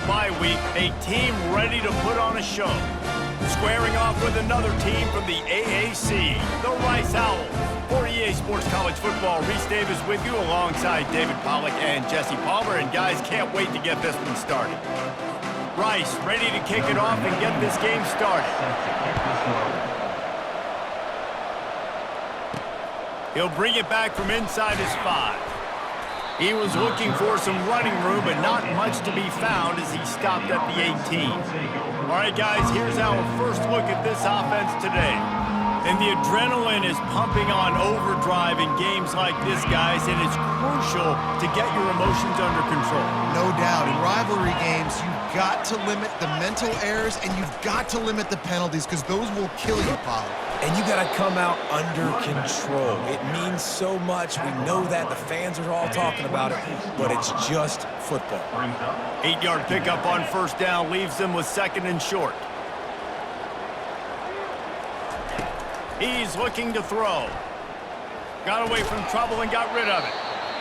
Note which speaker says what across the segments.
Speaker 1: bye week, a team ready to put on a show. Squaring off with another team from the AAC, the Rice Owls. For EA Sports College Football, Reese Davis with you alongside David Pollack and Jesse Palmer. And guys, can't wait to get this one started. Rice ready to kick it off and get this game started. He'll bring it back from inside his 5. He was looking for some running room, but not much to be found as he stopped at the 18. All right, guys, here's our first look at this offense today. And the adrenaline is pumping on overdrive in games like this, guys, and it's crucial to get your emotions under control.
Speaker 2: No doubt. In rivalry games, you've got to limit the mental errors, and you've got to limit the penalties, because those will kill you, Pollard.
Speaker 3: And you got to come out under control. It means so much. We know that. The fans are all talking about it, but it's just football.
Speaker 1: 8-yard pickup on first down leaves them with 2nd and short. He's looking to throw. Got away from trouble and got rid of it.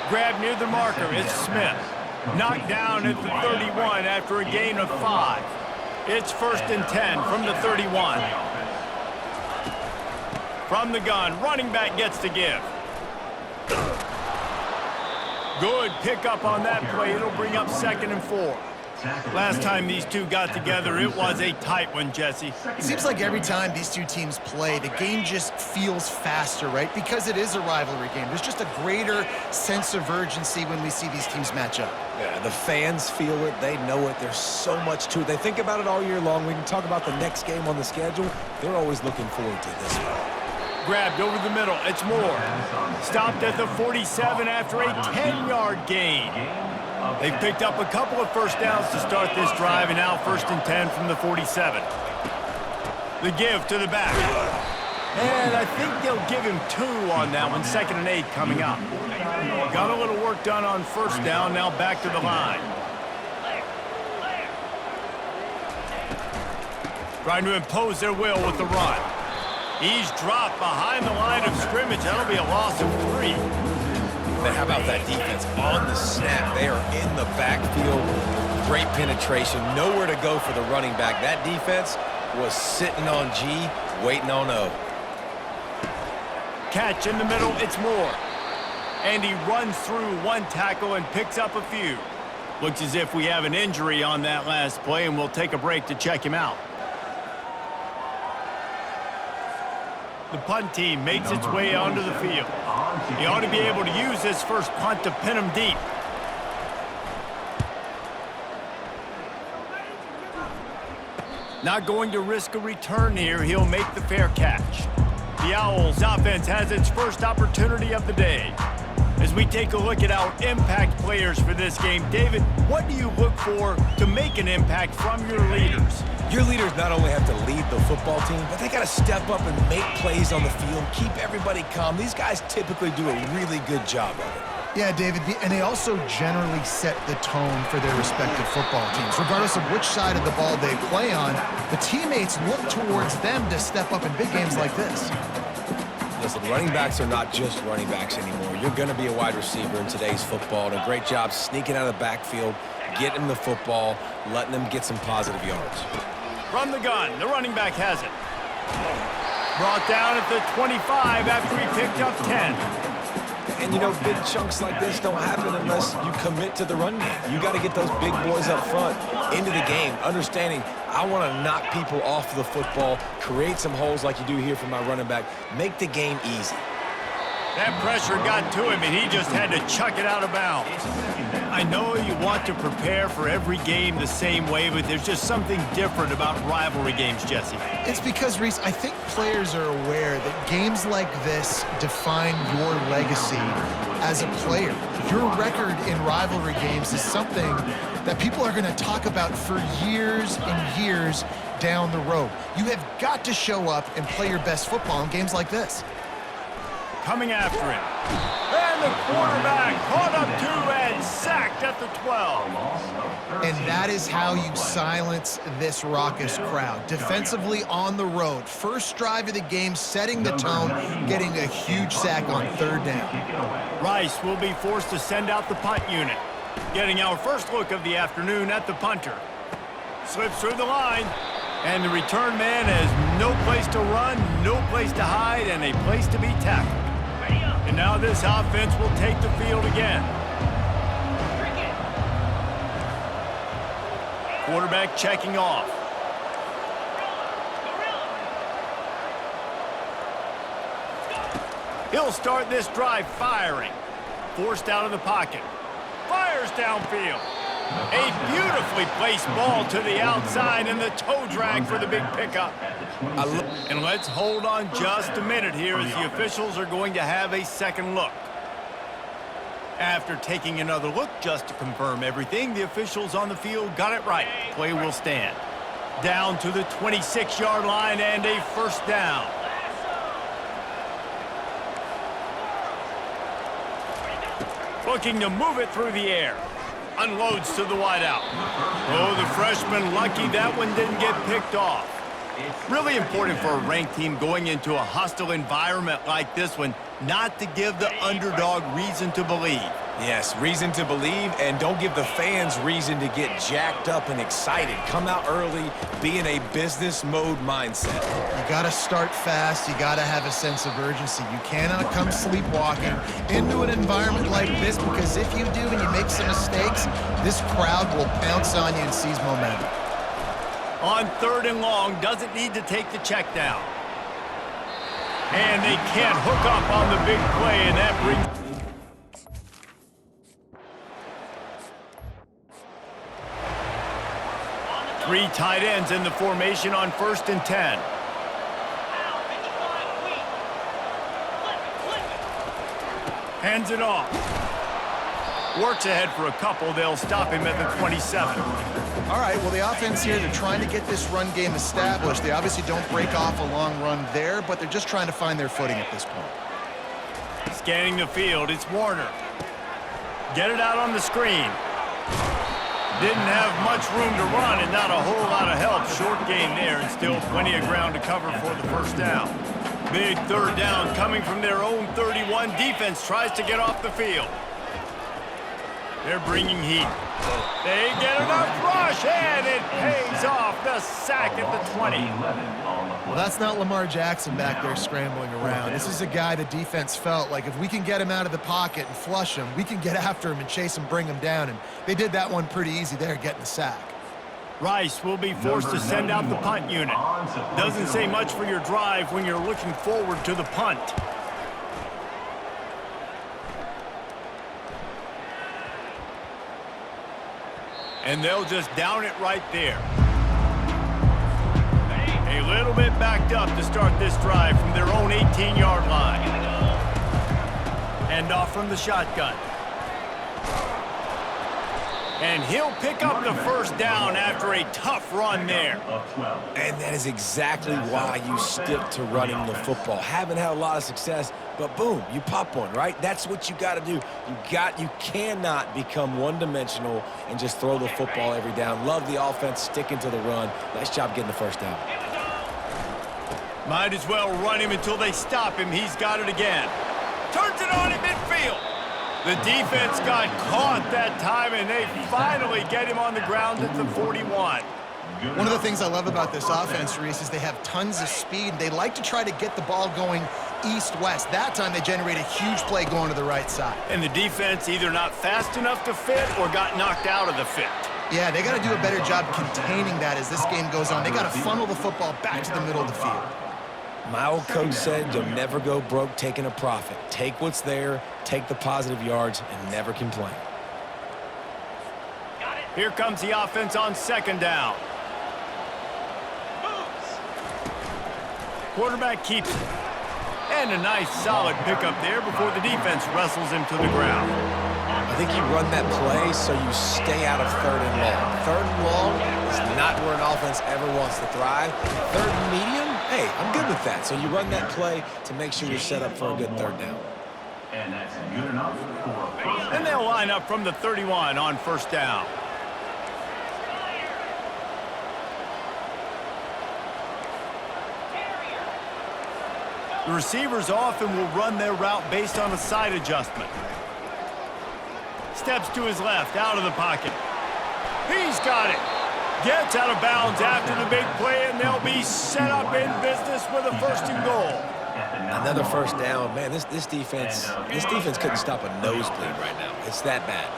Speaker 1: Grabbed near the marker. It's Smith. Knocked down at the 31 after a gain of 5. It's 1st and 10 from the 31. From the gun, running back gets to give. Good pickup on that play. It'll bring up 2nd and 4. Last time these two got together, it was a tight one, Jesse.
Speaker 2: It seems like every time these two teams play, the game just feels faster, right? Because it is a rivalry game. There's just a greater sense of urgency when we see these teams match up.
Speaker 3: Yeah, the fans feel it. They know it. There's so much to it. They think about it all year long. We can talk about the next game on the schedule. They're always looking forward to this one.
Speaker 1: Grabbed over the middle. It's Moore. Stopped at the 47 after a 10-yard gain. They've picked up a couple of first downs to start this drive, and now 1st and 10 from the 47. The give to the back. And I think they'll give him 2 on that one. 2nd and 8 coming up. Got a little work done on first down, now back to the line. Trying to impose their will with the run. He's dropped behind the line of scrimmage. That'll be a loss of 3.
Speaker 3: But how about that defense on the snap? They are in the backfield. Great penetration. Nowhere to go for the running back. That defense was sitting on G, waiting on O.
Speaker 1: Catch in the middle. It's Moore. And he runs through one tackle and picks up a few. Looks as if we have an injury on that last play, and we'll take a break to check him out. The punt team makes its way onto the field. He ought to be able to use this first punt to pin him deep. Not going to risk a return here. He'll make the fair catch. The Owls offense has its first opportunity of the day. As we take a look at our impact players for this game, David, what do you look for to make an impact from your leaders?
Speaker 3: Your leaders not only have to lead the football team, but they got to step up and make plays on the field, keep everybody calm. These guys typically do a really good job of it.
Speaker 2: Yeah, David, and they also generally set the tone for their respective football teams. Regardless of which side of the ball they play on, the teammates look towards them to step up in big games like this.
Speaker 3: Listen, running backs are not just running backs anymore. You're going to be a wide receiver in today's football, and a great job sneaking out of the backfield, getting the football, letting them get some positive yards.
Speaker 1: From the gun, the running back has it. Brought down at the 25 after he picked up 10.
Speaker 3: And, you know, big chunks like this don't happen unless you commit to the run game. You got to get those big boys up front into the game, understanding I want to knock people off the football, create some holes like you do here for my running back, make the game easy.
Speaker 1: That pressure got to him, and he just had to chuck it out of bounds. I know you want to prepare for every game the same way, but there's just something different about rivalry games, Jesse.
Speaker 2: It's because, Reese, I think players are aware that games like this define your legacy as a player. Your record in rivalry games is something that people are going to talk about for years and years down the road. You have got to show up and play your best football in games like this.
Speaker 1: Coming after him. And the quarterback caught up to and sacked at the 12.
Speaker 2: And that is how you silence this raucous crowd. Defensively on the road. First drive of the game, setting the tone, getting a huge sack on 3rd down.
Speaker 1: Rice will be forced to send out the punt unit. Getting our first look of the afternoon at the punter. Slips through the line. And the return man has no place to run, no place to hide, and a place to be tackled. And now this offense will take the field again. Quarterback checking off. He'll start this drive firing. Forced out of the pocket. Fires downfield. A beautifully placed ball to the outside and the toe drag for the big pickup. And let's hold on just a minute here as the officials are going to have a second look. After taking another look just to confirm everything, the officials on the field got it right. Play will stand. Down to the 26-yard line and a first down. Looking to move it through the air. Unloads to the wideout. Oh, the freshman lucky that one didn't get picked off. Really important for a ranked team going into a hostile environment like this one not to give the underdog reason to believe.
Speaker 3: Yes, reason to believe, and don't give the fans reason to get jacked up and excited. Come out early, be in a business mode mindset.
Speaker 2: You got to start fast. You got to have a sense of urgency. You cannot come sleepwalking into an environment like this, because if you do and you make some mistakes, this crowd will pounce on you and seize momentum.
Speaker 1: On 3rd and long, doesn't need to take the check down. And they can't hook up on the big play, and that brings... Three tight ends in the formation on 1st and 10. Hands it off. Works ahead for a couple. They'll stop him at the 27.
Speaker 2: All right, well, the offense here, they're trying to get this run game established. They obviously don't break off a long run there, but they're just trying to find their footing at this point.
Speaker 1: Scanning the field, it's Warner. Get it out on the screen. Didn't have much room to run and not a whole lot of help. Short gain there and still plenty of ground to cover for the first down. Big 3rd down coming from their own 31. Defense tries to get off the field. They're bringing heat. They get enough rush, and it pays off. The sack at the 20.
Speaker 2: Well, that's not Lamar Jackson back there scrambling around. This is a guy the defense felt like if we can get him out of the pocket and flush him, we can get after him and chase him, bring him down. And they did that one pretty easy there, getting the sack.
Speaker 1: Rice will be forced to send out the punt unit. Doesn't say much for your drive when you're looking forward to the punt. And they'll just down it right there. A little bit backed up to start this drive from their own 18-yard line. And off from the shotgun. And he'll pick up the first down after a tough run there.
Speaker 3: And that is exactly why you stick to running the football. Haven't had a lot of success, but boom, you pop one, right? That's what you got to do. You cannot become one-dimensional and just throw the football every down. Love the offense, sticking to the run. Nice job getting the first down.
Speaker 1: Might as well run him until they stop him. He's got it again. Turns it on in midfield. The defense got caught that time, and they finally get him on the ground at the 41.
Speaker 2: One of the things I love about this offense, Reese, is they have tons of speed. They like to try to get the ball going east-west. That time they generate a huge play going to the right side.
Speaker 1: And the defense either not fast enough to fit or got knocked out of the fit.
Speaker 2: Yeah, they got to do a better job containing that as this game goes on. They got to funnel the football back to the middle of the field.
Speaker 3: My old coach said you'll never go broke taking a profit. Take what's there, take the positive yards, and never complain.
Speaker 1: Here comes the offense on 2nd down. Quarterback keeps it. And a nice solid pickup there before the defense wrestles him to the ground.
Speaker 3: I think you run that play so you stay out of 3rd and long. 3rd and long is not where an offense ever wants to thrive. 3rd and medium, hey, I'm good with that. So you run that play to make sure you're set up for a good 3rd down.
Speaker 4: And that's good enough for
Speaker 1: And they'll line up from the 31 on 1st down. The receivers often will run their route based on a side adjustment. Steps to his left, out of the pocket. He's got it. Gets out of bounds after the big play, and they'll be set up in business with a 1st and goal.
Speaker 3: Another first down. Man, this defense couldn't stop a nosebleed right now. It's that bad.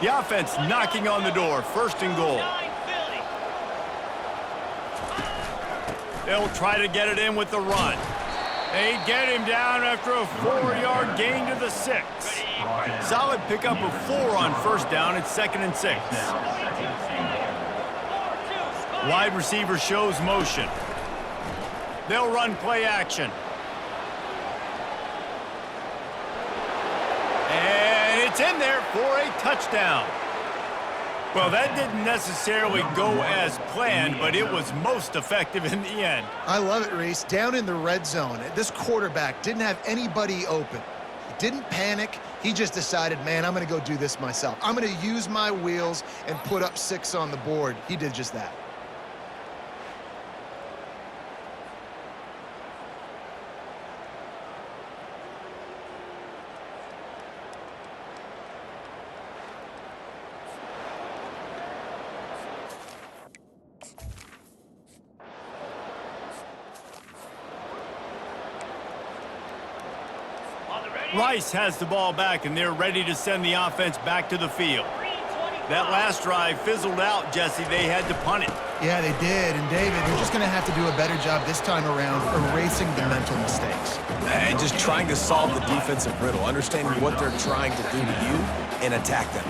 Speaker 1: The offense knocking on the door, 1st and goal. They'll try to get it in with the run. They get him down after a 4-yard gain to the 6. Solid pickup of 4 on 1st down. It's 2nd and 6. Wide receiver shows motion. They'll run play action. And it's in there for a touchdown. Well, that didn't necessarily go as planned, but it was most effective in the end.
Speaker 2: I love it, Reese. Down in the red zone, this quarterback didn't have anybody open. He didn't panic. He just decided, man, I'm going to go do this myself. I'm going to use my wheels and put up 6 on the board. He did just that.
Speaker 1: Rice has the ball back, and they're ready to send the offense back to the field. That last drive fizzled out, Jesse. They had to punt it.
Speaker 2: Yeah, they did. And, David, they're just going to have to do a better job this time around erasing the mental mistakes.
Speaker 3: And just trying to solve the defensive riddle, understanding what they're trying to do to you and attack them.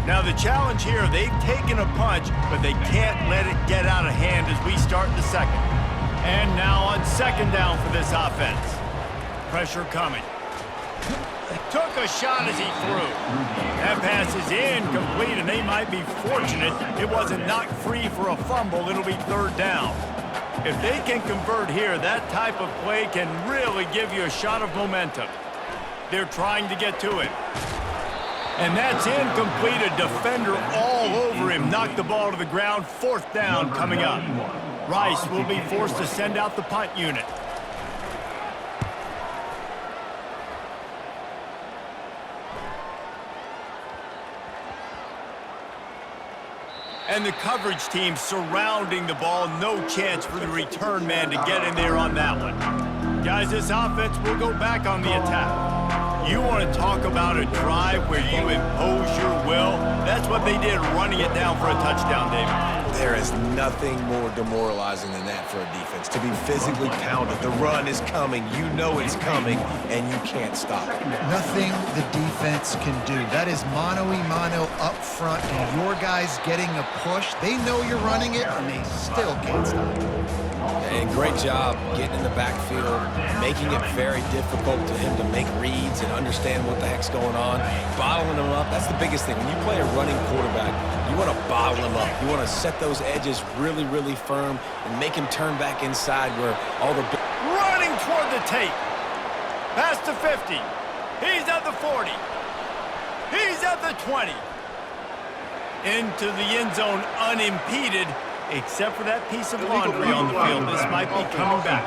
Speaker 1: Now the challenge here, they've taken a punch, but they can't let it get out of hand as we start the 2nd. And now on 2nd down for this offense. Pressure coming. Took a shot as he threw. That pass is incomplete, and they might be fortunate it wasn't knocked free for a fumble. It'll be 3rd down. If they can convert here, that type of play can really give you a shot of momentum. They're trying to get to it. And that's incomplete. A defender all over him. Knocked the ball to the ground. 4th down coming up. Rice will be forced to send out the punt unit. And the coverage team surrounding the ball. No chance for the return man to get in there on that one. Guys, this offense will go back on the attack. You want to talk about a drive where you impose your will? That's what they did, running it down for a touchdown, David.
Speaker 3: There is nothing more demoralizing than that for a defense. To be physically pounded. The run is coming. You know it's coming, and you can't stop it.
Speaker 2: Nothing the defense can do. That is mano-a-mano up front, and your guys getting a push. They know you're running it, and they still can't stop it.
Speaker 3: And great job getting in the backfield, making it very difficult to him to make reads and understand what the heck's going on. Bottling him up, that's the biggest thing. When you play a running quarterback, you want to bottle him up. You want to set those edges really, really firm and make him turn back inside where all the...
Speaker 1: Running toward the tape. Past the 50. He's at the 40. He's at the 20. Into the end zone unimpeded. Except for that piece of laundry on the field, this might be coming back.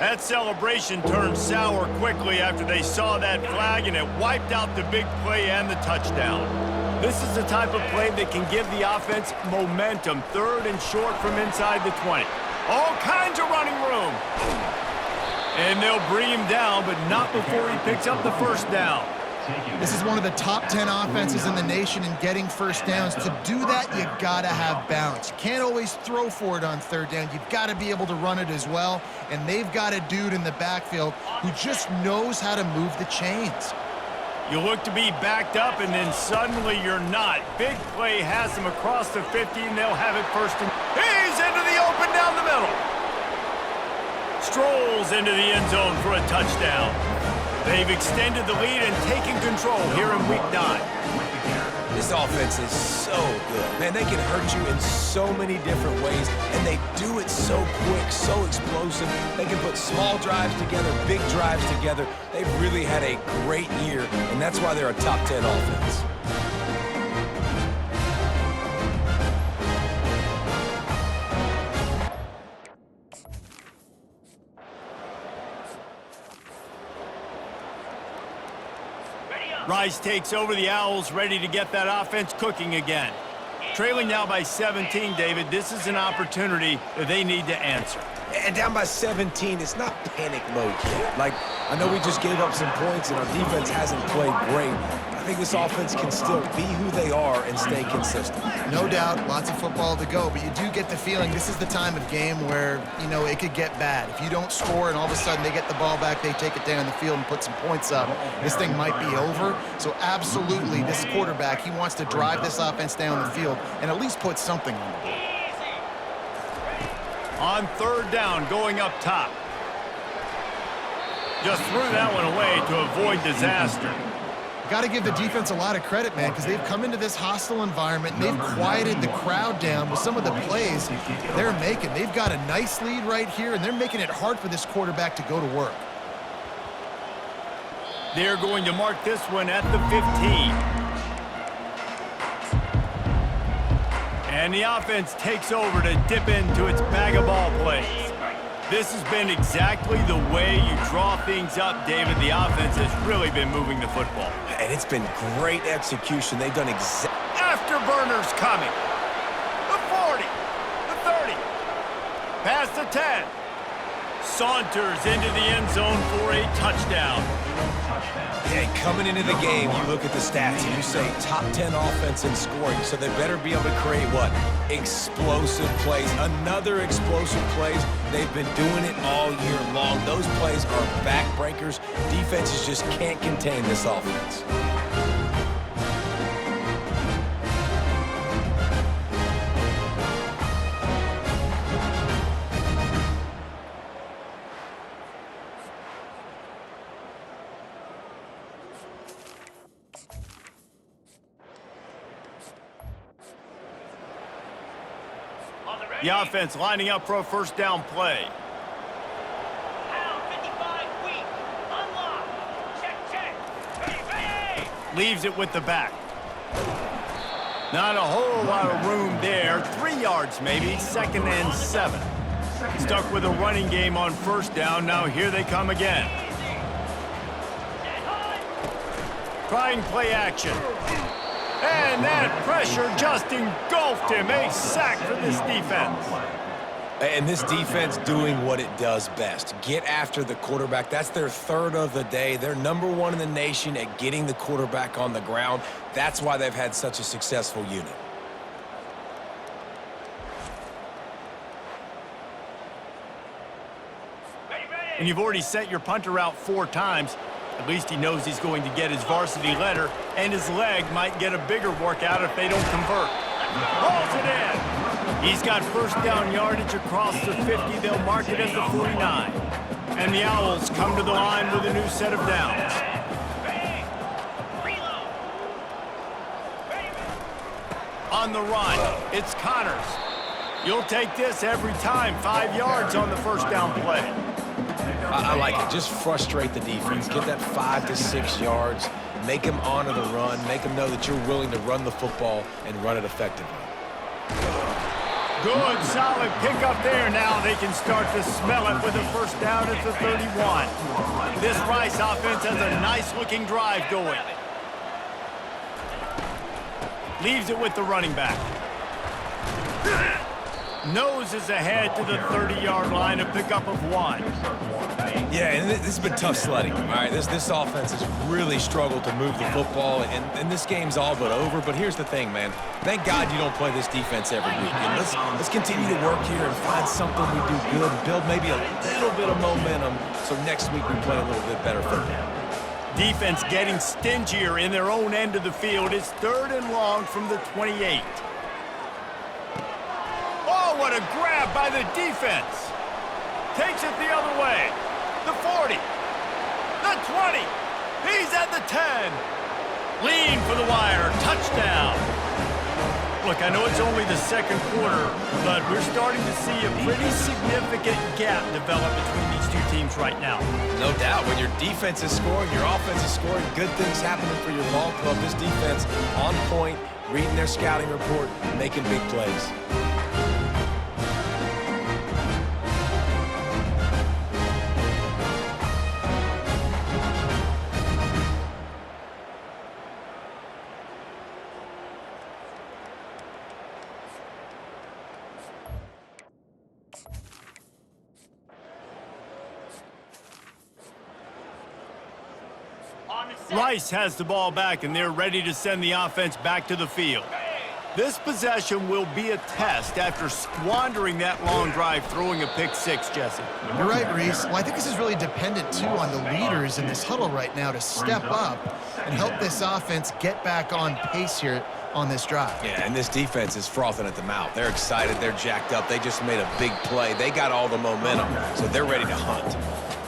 Speaker 1: That celebration turned sour quickly after they saw that flag, and it wiped out the big play and the touchdown. This is the type of play that can give the offense momentum. 3rd and short from inside the 20. All kinds of running room. And they'll bring him down, but not before he picks up the 1st down.
Speaker 2: This is one of the top 10 offenses in the nation in getting 1st downs. To do that, you got to have balance. You can't always throw for it on 3rd down. You've got to be able to run it as well. And they've got a dude in the backfield who just knows how to move the chains.
Speaker 1: You look to be backed up, and then suddenly you're not. Big play has them across the 50, and they'll have it 1st and... He's into the open down the middle. Strolls into the end zone for a touchdown. They've extended the lead and taken control here in Week 9.
Speaker 3: This offense is so good. Man, they can hurt you in so many different ways, and they do it so quick, so explosive. They can put small drives together, big drives together. They've really had a great year, and that's why they're a top 10 offense.
Speaker 1: Rice takes over the Owls, ready to get that offense cooking again. Trailing now by 17, David, this is an opportunity that they need to answer.
Speaker 3: And down by 17, it's not panic mode yet. Like, I know we just gave up some points and our defense hasn't played great. I think this offense can still be who they are and stay consistent.
Speaker 2: No doubt, lots of football to go, but you do get the feeling this is the time of game where, you know, it could get bad. If you don't score and all of a sudden they get the ball back, they take it down the field and put some points up, this thing might be over. So absolutely, this quarterback, he wants to drive this offense down the field and at least put something on the board.
Speaker 1: On third down, going up top. Just threw that one away to avoid disaster.
Speaker 2: Got to give the defense a lot of credit, man, because they've come into this hostile environment and they've quieted the crowd down with some of the plays they're making. They've got a nice lead right here, and they're making it hard for this quarterback to go to work.
Speaker 1: They're going to mark this one at the 15. And the offense takes over to dip into its bag of ball plays. This has been exactly the way you draw things up, David. The offense has really been moving the football.
Speaker 3: And it's been great execution. They've done exactly.
Speaker 1: Afterburners coming. The 40, the 30, past the 10. Saunters into the end zone for a touchdown.
Speaker 3: Yeah, coming into the game, you look at the stats and you say top 10 offense in scoring, so they better be able to create what? Explosive plays. Another explosive plays. They've been doing it all year long. Those plays are backbreakers. Defenses just can't contain this offense.
Speaker 1: The offense lining up for a first down play. Leaves it with the back. Not a whole lot of room there. 3 yards maybe, 2nd and 7. Stuck with a running game on first down. Now here they come again. Trying play action. And that pressure just engulfed him. A sack for this defense.
Speaker 3: And this defense doing what it does best. Get after the quarterback. That's their third of the day. They're #1 in the nation at getting the quarterback on the ground. That's why they've had such a successful unit.
Speaker 1: And you've already sent your punter out 4 times. At least he knows he's going to get his varsity letter, and his leg might get a bigger workout if they don't convert. Hauls it in. He's got first down yardage across the 50. They'll mark it at the 49. And the Owls come to the line with a new set of downs. On the run, it's Connors. You'll take this every time. 5 yards on the first down play.
Speaker 3: I like it. Just frustrate the defense. Get that 5 to 6 yards. Make them honor the run. Make them know that you're willing to run the football and run it effectively.
Speaker 1: Good, solid pickup there. Now they can start to smell it with a first down at the 31. This Rice offense has a nice-looking drive going. Leaves it with the running back. Noses ahead to the 30-yard line, a pickup of 1.
Speaker 3: Yeah, and this has been tough sledding. All right, this offense has really struggled to move the football, and this game's all but over. But here's the thing, man. Thank God you don't play this defense every week. And let's continue to work here and find something we do good, build maybe a little bit of momentum, so next week we play a little bit better football.
Speaker 1: Defense getting stingier in their own end of the field. It's 3rd and long from the 28. Oh, what a grab by the defense. Takes it the other way. The 40. The 20. He's at the 10. Lean for the wire. Touchdown. Look, I know it's only the 2nd quarter, but we're starting to see a pretty significant gap develop between these two teams right now.
Speaker 3: No doubt. When your defense is scoring, your offense is scoring, good things happening for your ball club. This defense on point, reading their scouting report, making big plays.
Speaker 1: Rice has the ball back, and they're ready to send the offense back to the field. This possession will be a test after squandering that long drive, throwing a pick six, Jesse.
Speaker 2: You're right, Reese. Well, I think this is really dependent, too, on the leaders in this huddle right now to step up and help this offense get back on pace here on this drive.
Speaker 3: Yeah, and this defense is frothing at the mouth. They're excited. They're jacked up. They just made a big play. They got all the momentum, so they're ready to hunt.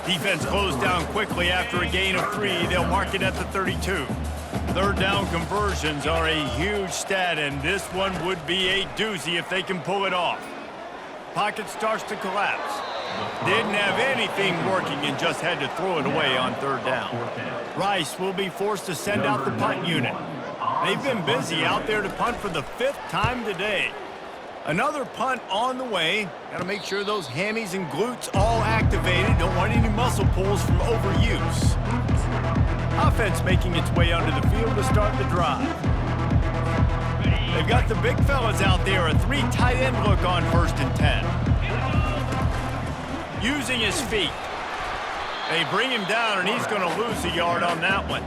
Speaker 1: Defense closed down quickly after a gain of 3. They'll mark it at the 32. Third down conversions are a huge stat, and this one would be a doozy if they can pull it off. Pocket starts to collapse. Didn't have anything working and just had to throw it away on third down. Rice will be forced to send out the punt unit. They've been busy out there to punt for the 5th time today. Another punt on the way. Got to make sure those hammies and glutes all activated. Don't want any muscle pulls from overuse. Offense making its way onto the field to start the drive. They've got the big fellas out there. A 3 tight end look on 1st and 10. Using his feet. They bring him down, and he's going to lose a yard on that one.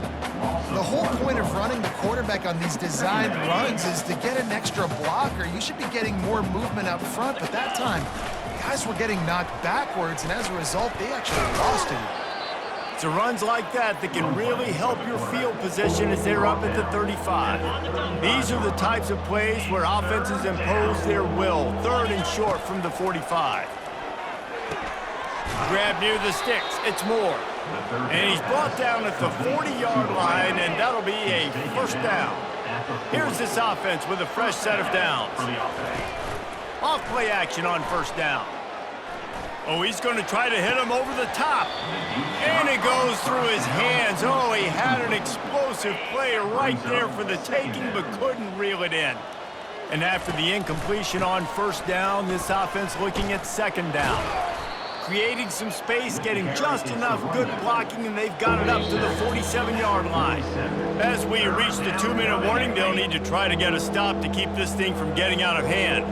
Speaker 2: The whole point of running the quarterback on these designed runs is to get an extra blocker. You should be getting more movement up front, but that time, guys were getting knocked backwards, and as a result, they actually lost it.
Speaker 1: It's the runs like that that can really help your field position as they're up at the 35. These are the types of plays where offenses impose their will. 3rd and short from the 45. Grab near the sticks. It's Moore. And he's brought down at the 40-yard line, and that'll be a 1st down. Here's this offense with a fresh set of downs. Off play action on 1st down. Oh, he's going to try to hit him over the top. And it goes through his hands. Oh, he had an explosive play right there for the taking, but couldn't reel it in. And after the incompletion on 1st down, this offense looking at 2nd down. Creating some space, getting just enough good blocking, and they've got it up to the 47-yard line. As we reach the 2-minute warning, they'll need to try to get a stop to keep this thing from getting out of hand.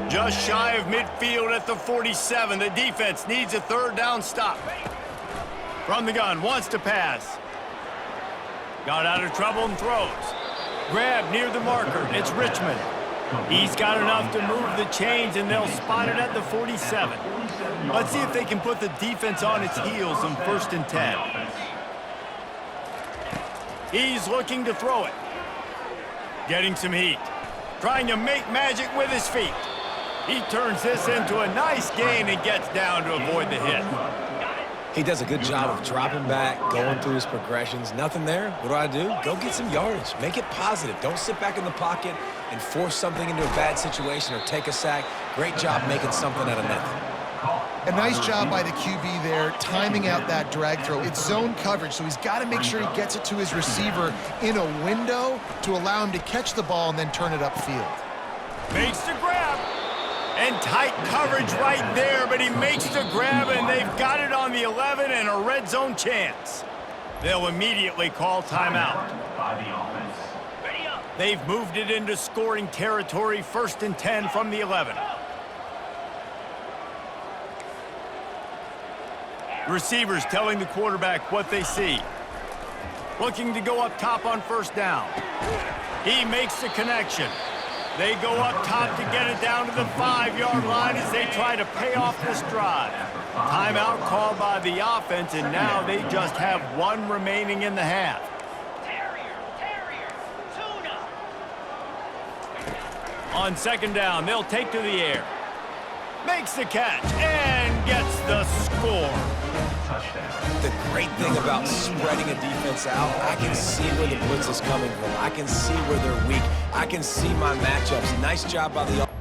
Speaker 1: Just shy of midfield at the 47. The defense needs a 3rd down stop. From the gun, wants to pass. Got out of trouble and throws. Grab near the marker. It's Richmond. He's got enough to move the chains, and they'll spot it at the 47. Let's see if they can put the defense on its heels on 1st and 10. He's looking to throw it. Getting some heat. Trying to make magic with his feet. He turns this into a nice gain and gets down to avoid the hit.
Speaker 3: He does a good job of dropping back, going through his progressions. Nothing there. What do? Go get some yardage. Make it positive. Don't sit back in the pocket and force something into a bad situation or take a sack. Great job making something out of nothing.
Speaker 2: A nice job by the QB there, timing out that drag throw. It's zone coverage, so he's got to make sure he gets it to his receiver in a window to allow him to catch the ball and then turn it upfield.
Speaker 1: Makes the grab. And tight coverage right there, but he makes the grab, and they've got it on the 11 and a red zone chance. They'll immediately call timeout. They've moved it into scoring territory, 1st and 10 from the 11. Receivers telling the quarterback what they see. Looking to go up top on 1st down. He makes the connection. They go up top to get it down to the 5-yard line as they try to pay off this drive. Timeout called by the offense, and now they just have 1 remaining in the half. On 2nd down, they'll take to the air. Makes the catch and gets the score.
Speaker 3: The great thing about spreading a defense out, I can see where the blitz is coming from. I can see where they're weak. I can see my matchups. Nice job by the offense.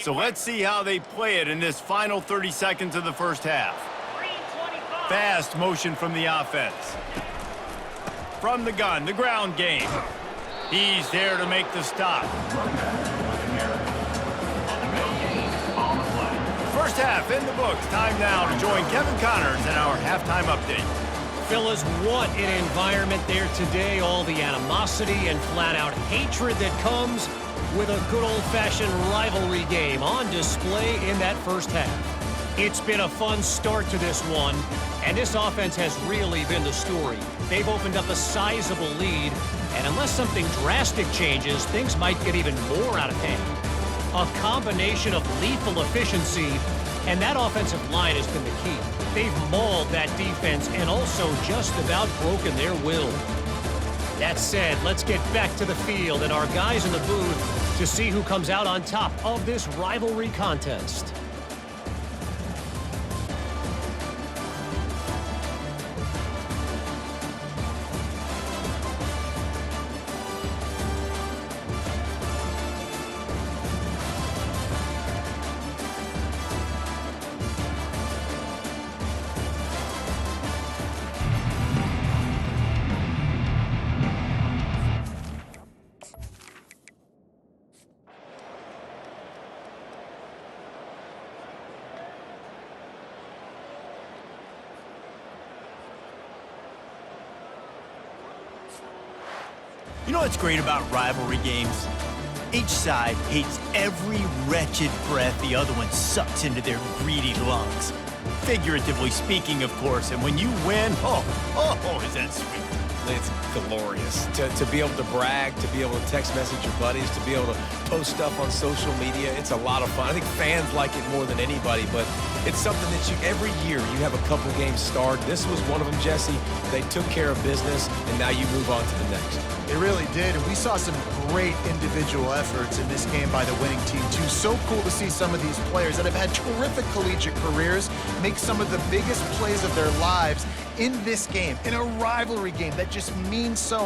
Speaker 1: So let's see how they play it in this final 30 seconds of the 1st half. Fast motion from the offense. From the gun, the ground game. He's there to make the stop. 1st half in the books. Time now to join Kevin Connors in our halftime update.
Speaker 5: Fellas, what an environment there today. All the animosity and flat-out hatred that comes with a good old-fashioned rivalry game on display in that first half. It's been a fun start to this one, and this offense has really been the story. They've opened up a sizable lead, and unless something drastic changes, things might get even more out of hand. A combination of lethal efficiency, and that offensive line has been the key. They've mauled that defense and also just about broken their will. That said, let's get back to the field and our guys in the booth to see who comes out on top of this rivalry contest.
Speaker 1: You know what's great about rivalry games? Each side hates every wretched breath the other one sucks into their greedy lungs. Figuratively speaking, of course, and when you win, oh, is that sweet.
Speaker 3: It's glorious to be able to brag, to be able to text message your buddies, to be able to post stuff on social media. It's a lot of fun. I think fans like it more than anybody, but it's something that every year you have a couple games start. This was one of them, Jesse. They took care of business, and now you move on to the next.
Speaker 2: It really did, and we saw some great individual efforts in this game by the winning team, too. So cool to see some of these players that have had terrific collegiate careers make some of the biggest plays of their lives in this game, in a rivalry game that just means so